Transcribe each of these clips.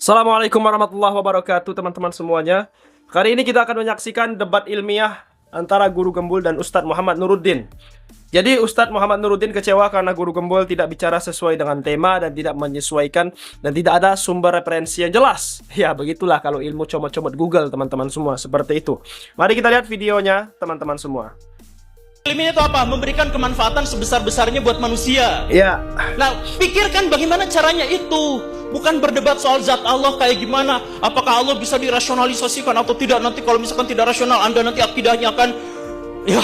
Assalamualaikum warahmatullahi wabarakatuh teman-teman semuanya. Kali ini kita akan menyaksikan debat ilmiah antara Guru Gembul dan Ustadz Muhammad Nuruddin. Jadi Ustadz Muhammad Nuruddin kecewa karena Guru Gembul tidak bicara sesuai dengan tema dan tidak menyesuaikan dan tidak ada sumber referensi yang jelas. Ya begitulah kalau ilmu comot-comot Google teman-teman semua, seperti itu. Mari kita lihat videonya teman-teman semua. Ilmiah itu apa? Memberikan kemanfaatan sebesar-besarnya buat manusia. Ya. Nah, pikirkan bagaimana caranya itu. Bukan berdebat soal zat Allah kayak gimana. Apakah Allah bisa dirasionalisasikan atau tidak. Nanti kalau misalkan tidak rasional, Anda nanti akidahnya akan... Ya.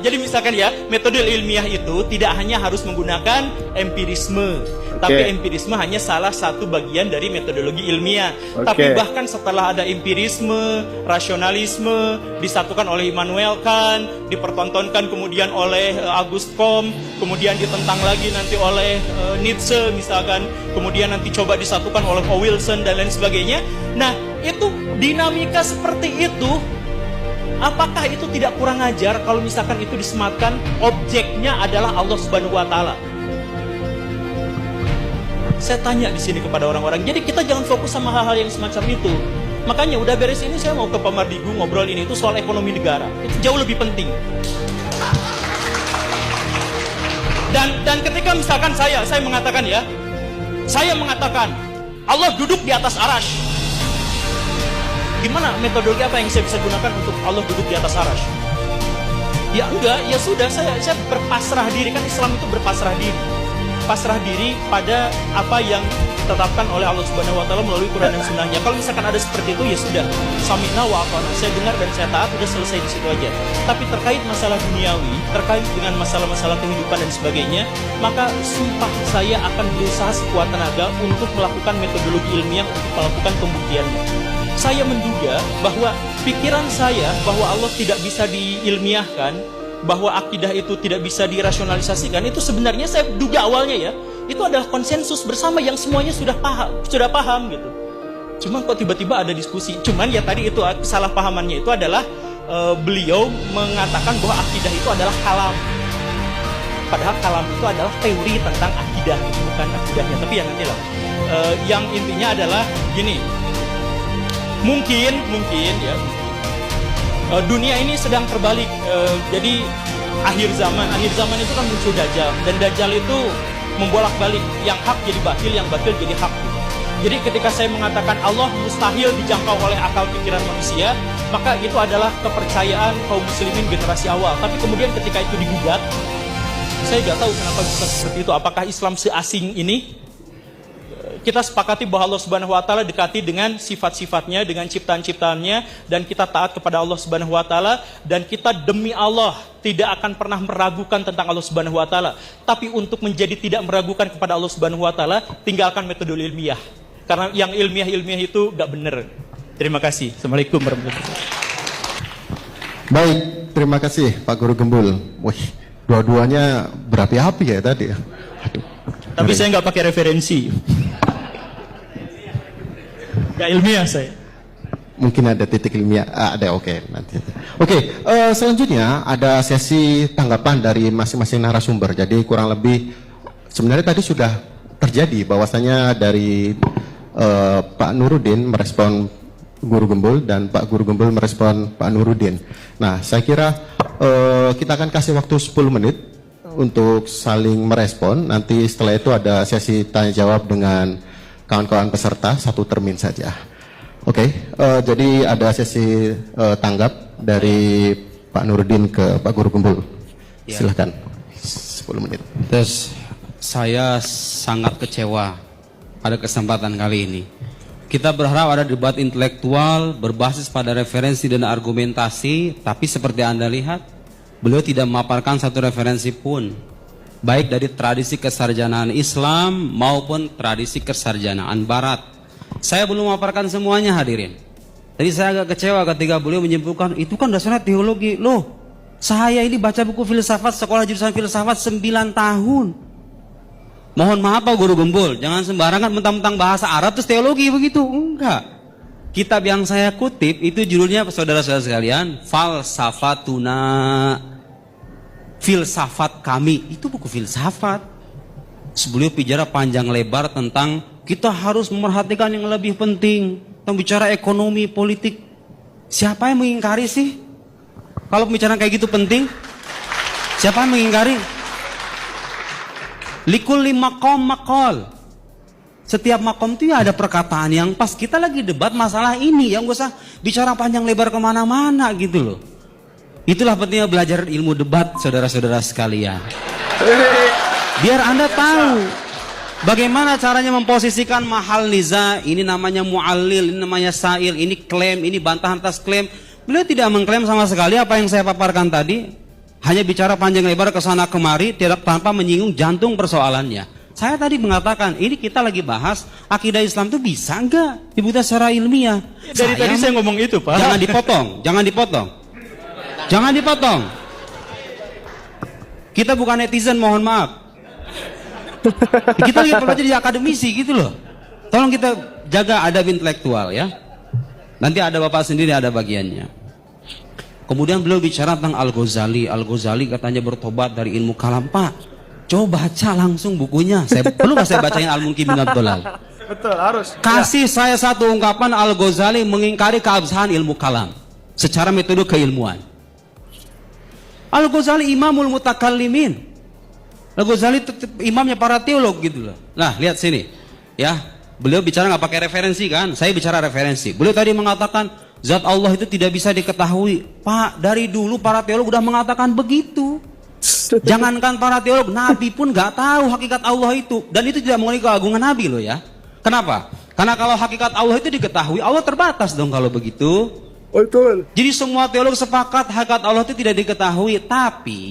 Jadi misalkan ya, metode ilmiah itu tidak hanya harus menggunakan empirisme, tapi empirisme hanya salah satu bagian dari metodologi ilmiah. Tapi bahkan setelah ada empirisme, rasionalisme disatukan oleh Immanuel Kant, dipertontonkan kemudian oleh Auguste Comte, kemudian ditentang lagi nanti oleh Nietzsche misalkan, kemudian nanti coba disatukan oleh Wilson dan lain sebagainya. Nah, itu dinamika seperti itu. Apakah itu tidak kurang ajar kalau misalkan itu disematkan objeknya adalah Allah Subhanahu wa taala? Saya tanya di sini kepada orang-orang. Jadi kita jangan fokus sama hal-hal yang semacam itu. Makanya udah beres ini saya mau ke Pak Mardigu ngobrol ini itu soal ekonomi negara. Itu jauh lebih penting. Dan ketika misalkan saya mengatakan ya, saya mengatakan Allah duduk di atas arasy. Gimana metodologi apa yang saya bisa gunakan untuk Allah duduk di atas arasy? Ya enggak, ya sudah saya berpasrah diri. Kan Islam itu berpasrah diri. Pasrah diri pada apa yang ditetapkan oleh Allah Subhanahu wa taala melalui Quran dan Sunnahnya. Kalau misalkan ada seperti itu ya sudah, sami'na wa ata'na, saya dengar dan saya taat, sudah selesai di situ aja. Tapi terkait masalah duniawi, terkait dengan masalah-masalah kehidupan dan sebagainya, maka sumpah saya akan berusaha sekuat tenaga untuk melakukan metodologi ilmiah untuk melakukan pembuktiannya. Saya menduga bahwa pikiran saya bahwa Allah tidak bisa diilmiahkan, bahwa akidah itu tidak bisa dirasionalisasikan, itu sebenarnya saya duga awalnya ya, itu adalah konsensus bersama yang semuanya sudah paham gitu. Cuman kok tiba-tiba ada diskusi. Cuman ya tadi itu kesalahpahamannya itu adalah beliau mengatakan bahwa akidah itu adalah kalam. Padahal kalam itu adalah teori tentang akidah, bukan akidahnya. Tapi ya nantilah. Yang intinya adalah gini. Mungkin ya dunia ini sedang terbalik. Jadi akhir zaman itu kan muncul Dajjal, dan Dajjal itu membolak-balik, yang hak jadi batil, yang batil jadi hak. Jadi ketika saya mengatakan Allah mustahil dijangkau oleh akal pikiran manusia, maka itu adalah kepercayaan kaum muslimin generasi awal. Tapi kemudian ketika itu digugat, saya nggak tahu kenapa bisa seperti itu. Apakah Islam seasing ini? Kita sepakati bahwa Allah Subhanahu wa taala dekati dengan sifat-sifatnya, dengan ciptaan-ciptaannya, dan kita taat kepada Allah Subhanahu wa taala, dan kita demi Allah tidak akan pernah meragukan tentang Allah Subhanahu wa taala. Tapi untuk menjadi tidak meragukan kepada Allah Subhanahu wa taala, tinggalkan metode ilmiah. Karena yang ilmiah itu gak benar. Terima kasih. Assalamualaikum warahmatullahi wabarakatuh. Baik, terima kasih Pak Guru Gembul. Wih, dua-duanya berapi-api ya tadi. Aduh. Tapi saya nggak pakai referensi. Gak ilmiah saya. Mungkin ada titik ilmiah, ada nanti. Selanjutnya ada sesi tanggapan dari masing-masing narasumber. Jadi kurang lebih sebenarnya tadi sudah terjadi bahwasanya dari Pak Nuruddin merespon Guru Gembul dan Pak Guru Gembul merespon Pak Nuruddin. Nah, saya kira kita akan kasih waktu 10 menit untuk saling merespon. Nanti setelah itu ada sesi tanya jawab dengan kawan-kawan peserta, satu termin saja. Jadi ada sesi tanggap dari Pak Nuruddin ke Pak Guru Gembul. Silahkan, 10 menit. Terus saya sangat kecewa pada kesempatan kali ini. Kita berharap ada debat intelektual berbasis pada referensi dan argumentasi, tapi seperti Anda lihat, beliau tidak memaparkan satu referensi pun, baik dari tradisi kesarjanaan Islam maupun tradisi kesarjanaan Barat. Saya belum memaparkan semuanya, hadirin. Jadi saya agak kecewa ketika beliau menyimpulkan, itu kan dasarnya teologi. Loh, saya ini baca buku filsafat, sekolah jurusan filsafat 9 tahun. Mohon maaf Pak Guru Gembul, jangan sembarangan mentang-mentang bahasa Arab terus teologi begitu. Enggak. Kitab yang saya kutip itu judulnya, saudara-saudara sekalian, Falsafatuna, filsafat kami. Itu buku filsafat. Beliau bicara panjang lebar tentang kita harus memerhatikan yang lebih penting. Tentang bicara ekonomi, politik. Siapa yang mengingkari sih? Kalau pembicaraan kayak gitu penting, siapa yang mengingkari? Likulli maqam maqal. Setiap makom itu ya ada perkataan yang pas. Kita lagi debat masalah ini, yang gak usah bicara panjang lebar kemana-mana gitu loh. Itulah pentingnya belajar ilmu debat, saudara-saudara sekalian. Biar Anda tahu bagaimana caranya memposisikan mahal niza. Ini namanya mu'allil, ini namanya sa'il, ini klaim, ini bantahan atas klaim. Beliau tidak mengklaim sama sekali apa yang saya paparkan tadi. Hanya bicara panjang lebar ke sana kemari, tidak tanpa menyinggung jantung persoalannya. Saya tadi mengatakan, ini kita lagi bahas akidah Islam itu bisa enggak dibuktikan secara ilmiah. Dari tadi saya ngomong itu, Pak. Jangan dipotong, jangan dipotong. Jangan dipotong. Kita bukan netizen, mohon maaf. Kita lagi belajar jadi akademisi gitu loh. Tolong kita jaga adab intelektual ya. Nanti ada Bapak sendiri ada bagiannya. Kemudian beliau bicara tentang Al-Ghazali. Al-Ghazali katanya bertobat dari ilmu kalam. Pak, coba baca langsung bukunya. Perlu nggak saya bacain Al-Munki bin Abdullah? Betul, harus. Kasih saya satu ungkapan Al-Ghazali mengingkari keabsahan ilmu kalam secara metode keilmuan. Al-Ghazali imamul mutakallimin. Al-Ghazali imamnya para teolog gitu loh. Nah, lihat sini. Ya, beliau bicara nggak pakai referensi kan? Saya bicara referensi. Beliau tadi mengatakan zat Allah itu tidak bisa diketahui. Pak, dari dulu para teolog udah mengatakan begitu. Jangankan para teolog, Nabi pun nggak tahu hakikat Allah itu. Dan itu tidak mengenai keagungan Nabi loh ya. Kenapa? Karena kalau hakikat Allah itu diketahui, Allah terbatas dong kalau begitu. Betul. Jadi semua teolog sepakat hakikat Allah itu tidak diketahui. Tapi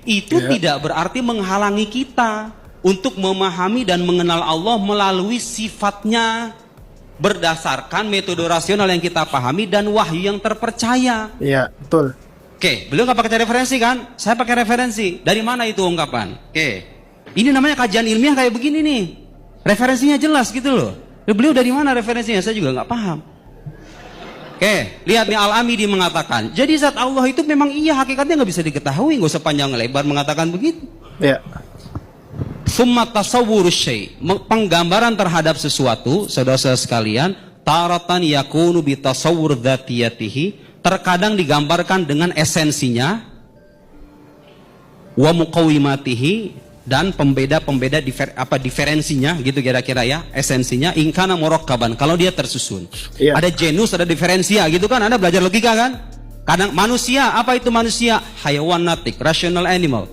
itu tidak berarti menghalangi kita untuk memahami dan mengenal Allah melalui sifatnya. Berdasarkan metode rasional yang kita pahami dan wahyu yang terpercaya. Iya, betul. Oke, beliau nggak pakai referensi kan? Saya pakai referensi. Dari mana itu ungkapan? Oke, ini namanya kajian ilmiah kayak begini nih. Referensinya jelas gitu loh. Beliau dari mana referensinya? Saya juga nggak paham. Oke, lihat nih Al-Amidi mengatakan. Jadi zat Allah itu memang iya hakikatnya nggak bisa diketahui. Nggak usah panjang lebar mengatakan begitu. Iya. Summa tasawwur syai', penggambaran terhadap sesuatu, saudara-saudara sekalian, taratan yakunu bi tasawwur dzatiyatihi, terkadang digambarkan dengan esensinya, wa muqawimatihi, dan pembeda-pembeda diferensinya gitu kira-kira ya, esensinya ingkana murakkaban kalau dia tersusun. Iya. Ada genus, ada diferensia gitu kan, Anda belajar logika kan? Kadang manusia, apa itu manusia? Hayawan natik, rational animal.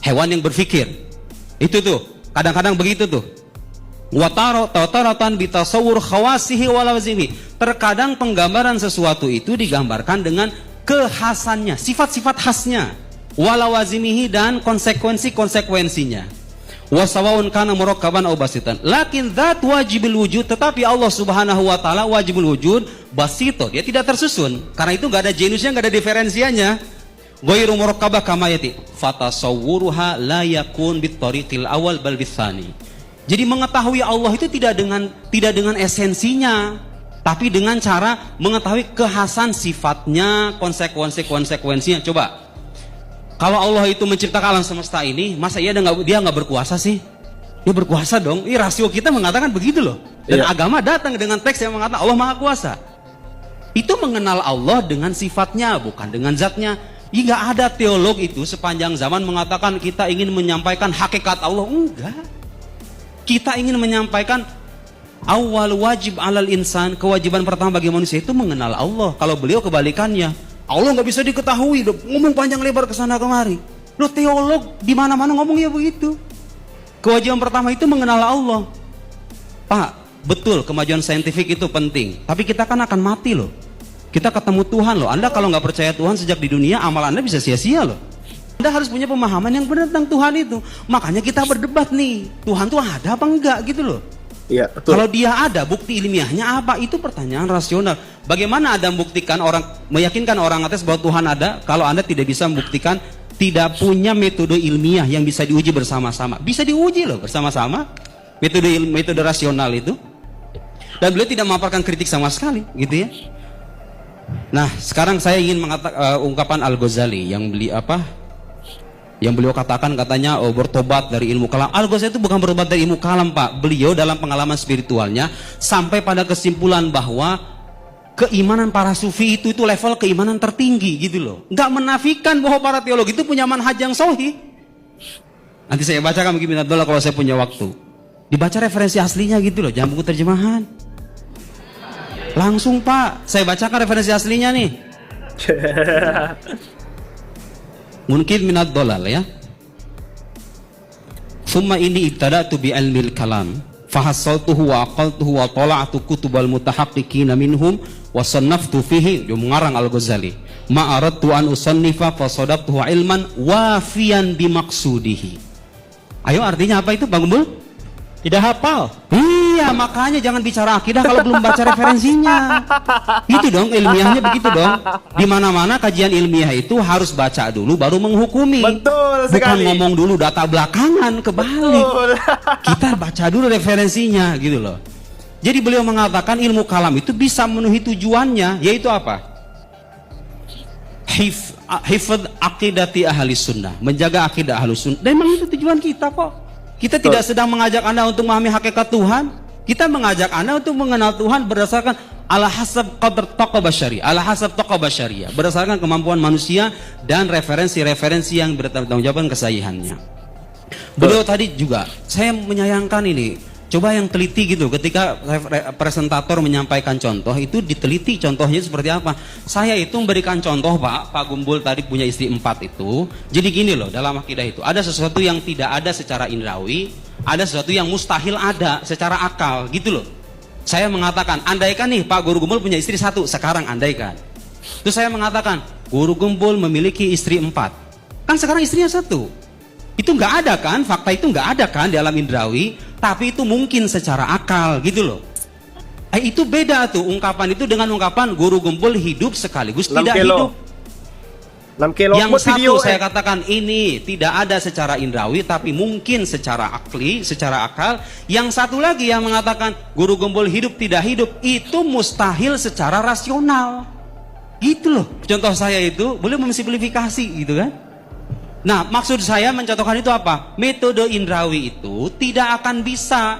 Hewan yang berpikir. Itu tuh, kadang-kadang begitu tuh. Wataratan bitasawur khawasihi walawazimi. Terkadang penggambaran sesuatu itu digambarkan dengan kekhasannya, sifat-sifat khasnya. Walawazimihi dan konsekuensi-konsekuensinya. Wasawaun kana murakkaban aw basitan. Lakin dzat wajibul wujud, tetapi Allah Subhanahu wa taala wajibul wujud basito. Dia tidak tersusun. Karena itu enggak ada genusnya, enggak ada diferensianya. Ghairu murakkabah kama yati fatasawwuruha la yakun bitariqil awal bal bitsani. Jadi mengetahui Allah itu tidak dengan esensinya, tapi dengan cara mengetahui kekhasan sifatnya, konsekuensinya. Coba. Kalau Allah itu menciptakan alam semesta ini, masa dia nggak berkuasa sih? Dia berkuasa dong. Ini rasio kita mengatakan begitu loh. Dan agama datang dengan teks yang mengatakan Allah Maha Kuasa. Itu mengenal Allah dengan sifatnya, bukan dengan zatnya. Nggak ada teolog itu sepanjang zaman mengatakan kita ingin menyampaikan hakikat Allah. Enggak. Kita ingin menyampaikan awal wajib alal insan, kewajiban pertama bagi manusia itu mengenal Allah. Kalau beliau kebalikannya, Allah nggak bisa diketahui, ngomong panjang lebar ke sana kemari. Loh, teolog di mana-mana ngomongnya begitu. Kewajiban pertama itu mengenal Allah. Pak, betul kemajuan saintifik itu penting, tapi kita kan akan mati loh. Kita ketemu Tuhan loh. Anda kalau nggak percaya Tuhan sejak di dunia, amal Anda bisa sia-sia loh. Anda harus punya pemahaman yang benar tentang Tuhan itu. Makanya kita berdebat nih, Tuhan tuh ada apa enggak gitu loh. Iya, betul. Kalau dia ada, bukti ilmiahnya apa? Itu pertanyaan rasional. Bagaimana Anda meyakinkan orang atas bahwa Tuhan ada, kalau Anda tidak bisa membuktikan, tidak punya metode ilmiah yang bisa diuji bersama-sama. Bisa diuji loh bersama-sama, metode rasional itu. Dan beliau tidak memaparkan kritik sama sekali, gitu ya. Nah, sekarang saya ingin mengatakan ungkapan Al-Ghazali yang Yang beliau katakan katanya bertobat dari ilmu kalam. Al-Ghazali itu bukan bertobat dari ilmu kalam, Pak. Beliau dalam pengalaman spiritualnya sampai pada kesimpulan bahwa keimanan para sufi itu level keimanan tertinggi gitu loh. Nggak menafikan bahwa para teologi itu punya manhaj yang sahih. Nanti saya bacakan mungkin minat dulu kalau saya punya waktu. Dibaca referensi aslinya gitu loh, jangan buku terjemahan. Langsung Pak, saya bacakan referensi aslinya nih. Mungkin minat dolal ya. Summa ini ibtada'tu bi ilmil kalam fahassaltuhu wa aqaltuhu wa tala'tu kutubal mutahaqqiqina minhum wa sannaftu fihi. Dia mengarang Al-Ghazali. Ma aradtu an usannifa fa sadaqtuhu ilman wafiyan bi maqsudihi. Ayo artinya apa itu Bang Gumbul? Tidak hafal. Iya, makanya jangan bicara akidah kalau belum baca referensinya. Gitu dong, ilmiahnya begitu dong. Di mana-mana kajian ilmiah itu harus baca dulu baru menghukumi. Betul Bukan sekali. ngomong dulu data belakangan, kebalik. Betul. Kita baca dulu referensinya gitu loh. Jadi beliau mengatakan ilmu kalam itu bisa memenuhi tujuannya, yaitu apa? Hifdz aqidati ahli sunnah, menjaga akidah ahli sunnah. Dan memang itu tujuan kita kok. Kita tidak sedang mengajak Anda untuk memahami hakikat Tuhan. Kita mengajak Anda untuk mengenal Tuhan berdasarkan ala hasab qadr taqwa basyari, ala hasab taqwa basyariah, berdasarkan kemampuan manusia dan referensi-referensi yang bertanggung jawab kesahihannya. Beliau tadi juga, saya menyayangkan ini. Coba yang teliti gitu, ketika presentator menyampaikan contoh itu diteliti contohnya seperti apa. Saya itu memberikan contoh Pak Gumbul tadi punya istri 4 itu. Jadi gini loh, dalam akidah itu ada sesuatu yang tidak ada secara indrawi, ada sesuatu yang mustahil ada secara akal gitu loh. Saya mengatakan, andaikan nih Pak Guru Gumbul punya istri 1, sekarang andaikan. Terus saya mengatakan, Guru Gumbul memiliki istri 4. Kan sekarang istrinya 1. Itu nggak ada kan, fakta itu nggak ada kan di alam indrawi, tapi itu mungkin secara akal gitu loh. Itu beda tuh ungkapan itu dengan ungkapan Guru Gumbul hidup sekaligus 6 tidak kilo. hidup. 6 kilo. Yang Buat satu video, saya katakan ini tidak ada secara indrawi, tapi mungkin secara akli, secara akal. Yang satu lagi yang mengatakan Guru Gumbul hidup tidak hidup, itu mustahil secara rasional. Gitu loh. Contoh saya itu boleh memsimplifikasi gitu kan. Nah, maksud saya mencontohkan itu apa? Metode indrawi itu tidak akan bisa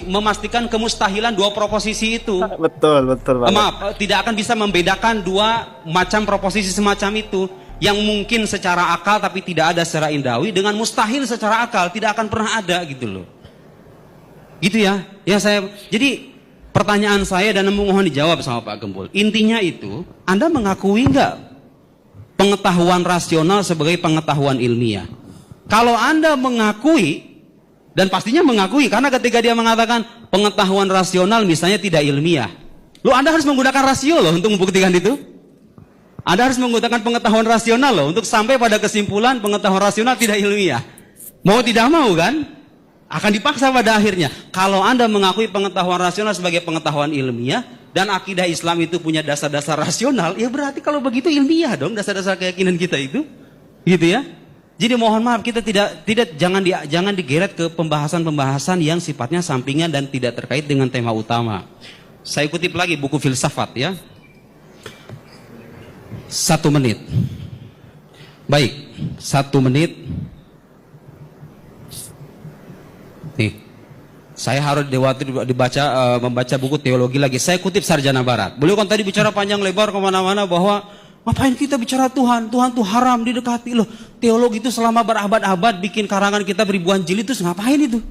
memastikan kemustahilan dua proposisi itu. Betul banget. Maaf, tidak akan bisa membedakan dua macam proposisi semacam itu. Yang mungkin secara akal tapi tidak ada secara indrawi, dengan mustahil secara akal tidak akan pernah ada gitu loh. Gitu ya. Jadi pertanyaan saya dan mohon dijawab sama Pak Gembul. Intinya itu, Anda mengakui nggak pengetahuan rasional sebagai pengetahuan ilmiah? Kalau Anda mengakui, dan pastinya mengakui, karena ketika dia mengatakan pengetahuan rasional misalnya tidak ilmiah, Anda harus menggunakan rasio loh untuk membuktikan itu. Anda harus menggunakan pengetahuan rasional loh untuk sampai pada kesimpulan pengetahuan rasional tidak ilmiah. Mau tidak mau kan, akan dipaksa pada akhirnya. Kalau Anda mengakui pengetahuan rasional sebagai pengetahuan ilmiah, dan akidah Islam itu punya dasar-dasar rasional, ya berarti kalau begitu ilmiah dong dasar-dasar keyakinan kita itu, gitu ya. Jadi mohon maaf, kita jangan digeret ke pembahasan-pembahasan yang sifatnya sampingan dan tidak terkait dengan tema utama. Saya kutip lagi buku filsafat ya. 1 menit. Baik, 1 menit. Nih. Saya harus membaca buku teologi lagi. Saya kutip Sarjana Barat. Beliau kan tadi bicara panjang lebar kemana-mana bahwa ngapain kita bicara Tuhan? Tuhan tuh haram didekati loh. Teologi itu selama berabad-abad bikin karangan kita ribuan jilid itu ngapain itu?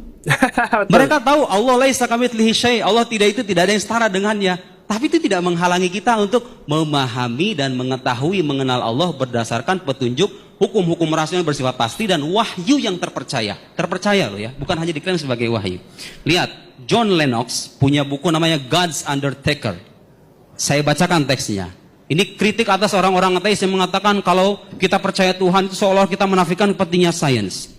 Mereka tahu Allah laisa kamitslihi syai'. Allah tidak ada yang setara dengannya. Tapi itu tidak menghalangi kita untuk memahami dan mengetahui mengenal Allah berdasarkan petunjuk hukum-hukum rasional bersifat pasti dan wahyu yang terpercaya. Terpercaya loh ya, bukan hanya diklaim sebagai wahyu. Lihat, John Lennox punya buku namanya God's Undertaker. Saya bacakan teksnya. Ini kritik atas orang-orang ateis yang mengatakan kalau kita percaya Tuhan itu seolah kita menafikan pentingnya sains.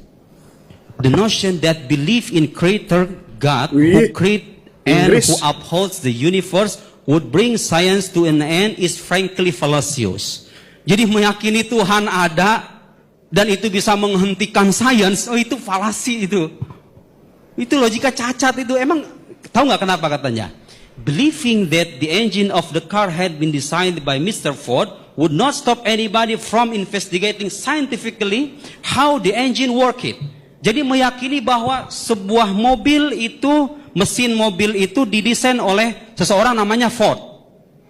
The notion that belief in creator God who create and who upholds the universe would bring science to an end is frankly fallacious. Jadi meyakini Tuhan ada dan itu bisa menghentikan sains, itu falasi itu. Itu logika cacat itu. Emang tahu nggak kenapa katanya? Believing that the engine of the car had been designed by Mr. Ford would not stop anybody from investigating scientifically how the engine work it. Jadi meyakini bahwa sebuah mobil itu, mesin mobil itu didesain oleh seseorang namanya Ford.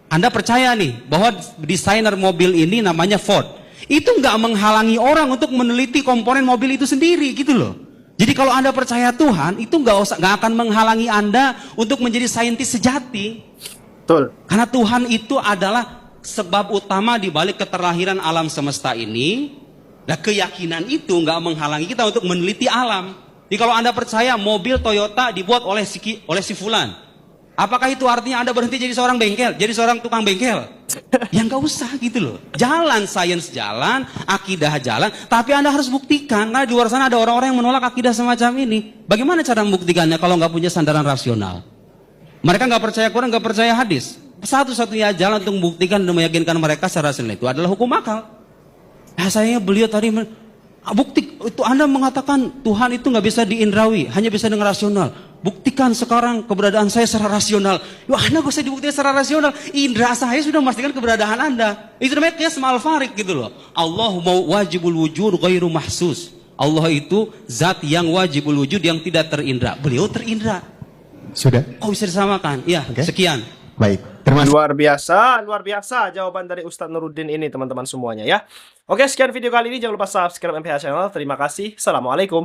Anda percaya nih bahwa desainer mobil ini namanya Ford. Itu nggak menghalangi orang untuk meneliti komponen mobil itu sendiri gitu loh. Jadi kalau Anda percaya Tuhan, itu nggak akan menghalangi Anda untuk menjadi saintis sejati. Betul. Karena Tuhan itu adalah sebab utama di balik keterlahiran alam semesta ini. Nah, keyakinan itu nggak menghalangi kita untuk meneliti alam. Jadi kalau Anda percaya mobil Toyota dibuat oleh si fulan, apakah itu artinya Anda berhenti jadi seorang bengkel, jadi seorang tukang bengkel? Ya nggak usah gitu loh. Jalan sains jalan, akidah jalan, tapi Anda harus buktikan. Karena di luar sana ada orang-orang yang menolak akidah semacam ini. Bagaimana cara membuktikannya kalau nggak punya sandaran rasional? Mereka nggak percaya Quran, nggak percaya hadis. Satu-satunya jalan untuk membuktikan dan meyakinkan mereka secara rasional itu adalah hukum akal. Nah, sayangnya beliau tadi bukti itu Anda mengatakan Tuhan itu nggak bisa diindrawi, hanya bisa dengan rasional. Buktikan sekarang keberadaan saya secara rasional. Ya, Anda gak usah dibuktikan secara rasional. Indra saya sudah memastikan keberadaan Anda. Itu namanya qiyas ma'al farik gitu loh. Allah mau wajibul wujud ghairu mahsus. Allah itu zat yang wajibul wujud yang tidak terindra. Beliau terindra. Sudah? Oh, bisa disamakan. Ya, Oke. sekian. Baik. Terima kasih. Luar biasa jawaban dari Ustadz Nuruddin ini teman-teman semuanya ya. Oke, sekian video kali ini. Jangan lupa subscribe MPH Channel. Terima kasih. Assalamualaikum.